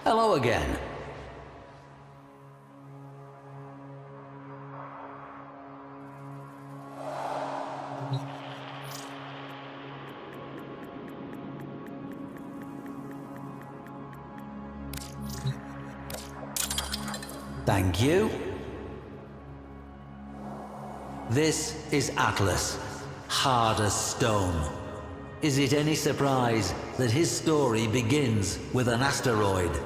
Hello again. Thank you. This is Atlas, hard as stone. Is it any surprise that his story begins with an asteroid?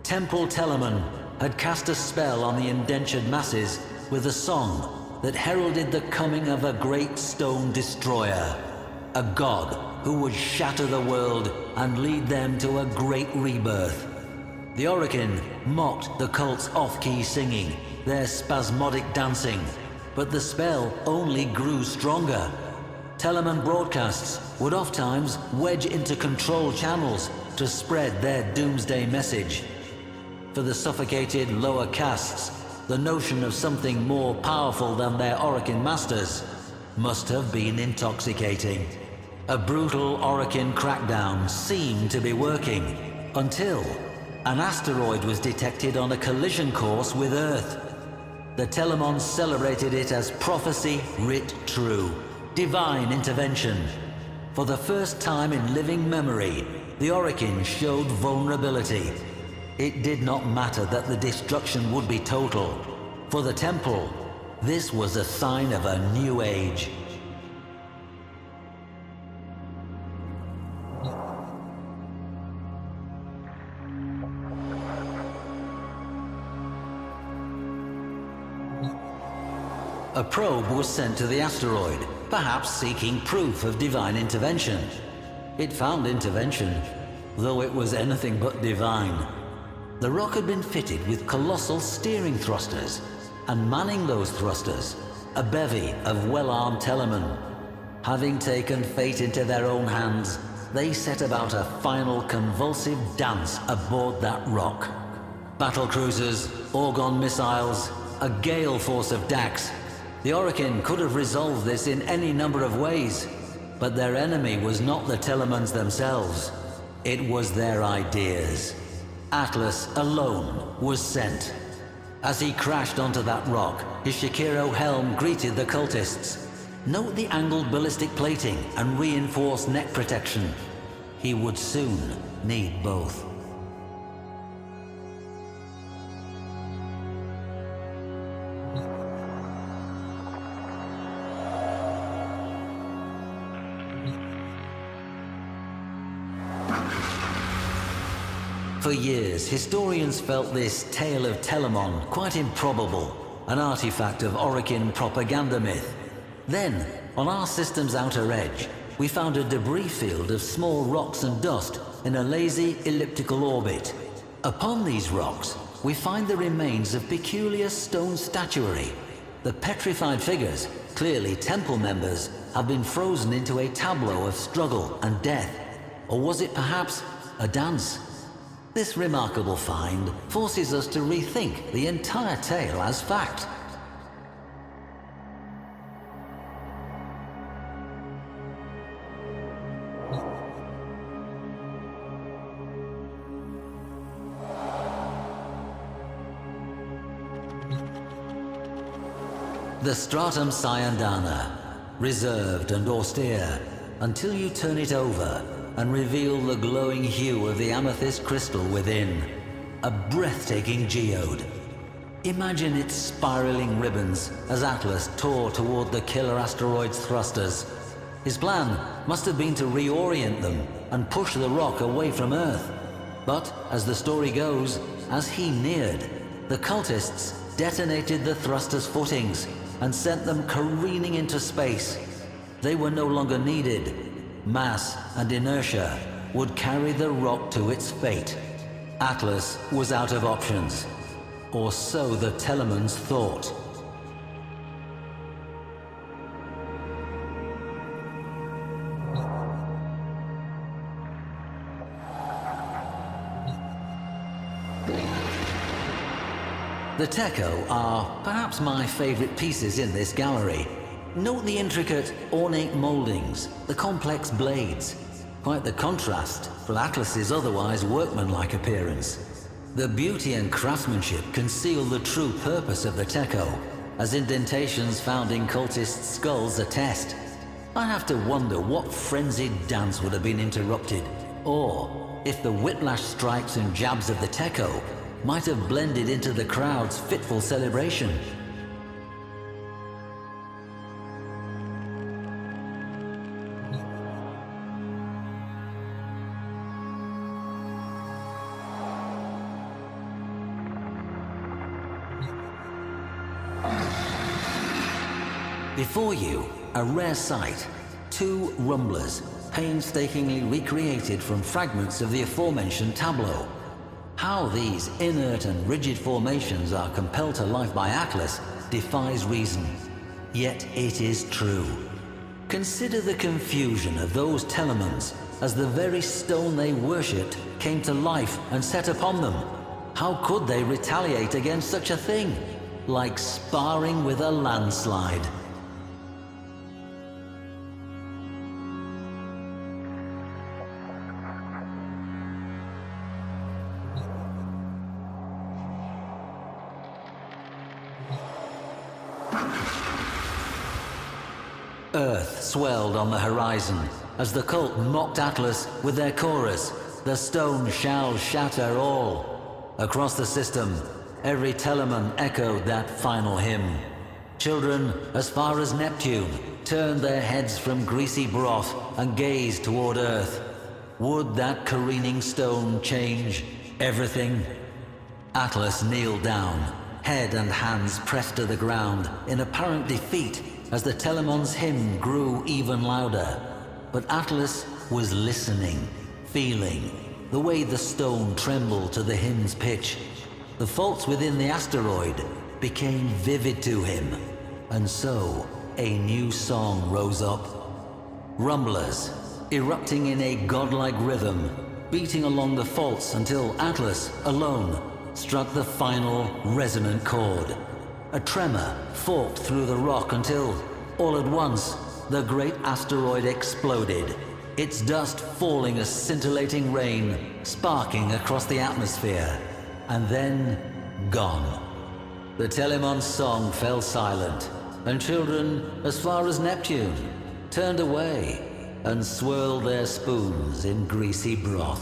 Temple Telemon had cast a spell on the indentured masses with a song that heralded the coming of a great stone destroyer, a god who would shatter the world and lead them to a great rebirth. The Orokin mocked the cult's off-key singing, their spasmodic dancing, but the spell only grew stronger. Telemon broadcasts would oft-times wedge into control channels to spread their doomsday message. For the suffocated lower castes, the notion of something more powerful than their Orokin masters must have been intoxicating. A brutal Orokin crackdown seemed to be working, until an asteroid was detected on a collision course with Earth. The Telemons celebrated it as prophecy writ true, divine intervention. For the first time in living memory, the Orokin showed vulnerability. It did not matter that the destruction would be total. For the Temple, this was a sign of a new age. A probe was sent to the asteroid, perhaps seeking proof of divine intervention. It found intervention, though it was anything but divine. The rock had been fitted with colossal steering thrusters, and manning those thrusters, a bevy of well-armed Telemon. Having taken fate into their own hands, they set about a final convulsive dance aboard that rock. Battlecruisers, Orgon missiles, a gale force of Dax. The Orokin could have resolved this in any number of ways, but their enemy was not the Telemons themselves. It was their ideas. Atlas alone was sent. As he crashed onto that rock, his Shakiro helm greeted the cultists. Note the angled ballistic plating and reinforced neck protection. He would soon need both. For years, historians felt this tale of Telemon quite improbable, an artifact of Orokin propaganda myth. Then, on our system's outer edge, we found a debris field of small rocks and dust in a lazy elliptical orbit. Upon these rocks, we find the remains of peculiar stone statuary. The petrified figures, clearly temple members, have been frozen into a tableau of struggle and death. Or was it perhaps a dance? This remarkable find forces us to rethink the entire tale as fact. The stratum Cyandana, reserved and austere, until you turn it over and reveal the glowing hue of the amethyst crystal within. A breathtaking geode. Imagine its spiraling ribbons as Atlas tore toward the killer asteroid's thrusters. His plan must have been to reorient them and push the rock away from Earth. But, as the story goes, as he neared, the cultists detonated the thruster's footings and sent them careening into space. They were no longer needed. Mass and inertia would carry the rock to its fate. Atlas was out of options, or so the Telemons thought. The Techo are perhaps my favorite pieces in this gallery. Note the intricate, ornate moldings, the complex blades. Quite the contrast from Atlas's otherwise workmanlike appearance. The beauty and craftsmanship conceal the true purpose of the Techo, as indentations found in cultist skulls attest. I have to wonder what frenzied dance would have been interrupted, or if the whiplash strikes and jabs of the Techo might have blended into the crowd's fitful celebration. Before you, a rare sight, two rumblers, painstakingly recreated from fragments of the aforementioned tableau. How these inert and rigid formations are compelled to life by Atlas defies reason, yet it is true. Consider the confusion of those Telemons as the very stone they worshipped came to life and set upon them. How could they retaliate against such a thing? Like sparring with a landslide. Earth swelled on the horizon as the cult mocked Atlas with their chorus, "The stone shall shatter all." Across the system, every Telemon echoed that final hymn. Children, as far as Neptune, turned their heads from greasy broth and gazed toward Earth. Would that careening stone change everything? Atlas kneeled down, head and hands pressed to the ground in apparent defeat as the Telemon's hymn grew even louder. But Atlas was listening, feeling, the way the stone trembled to the hymn's pitch. The faults within the asteroid became vivid to him, and so a new song rose up. Rumblers, erupting in a godlike rhythm, beating along the faults until Atlas, alone, struck the final resonant chord. A tremor forked through the rock until, all at once, the great asteroid exploded, its dust falling as scintillating rain, sparking across the atmosphere, and then gone. The Telemon's song fell silent, and children, as far as Neptune, turned away and swirled their spoons in greasy broth.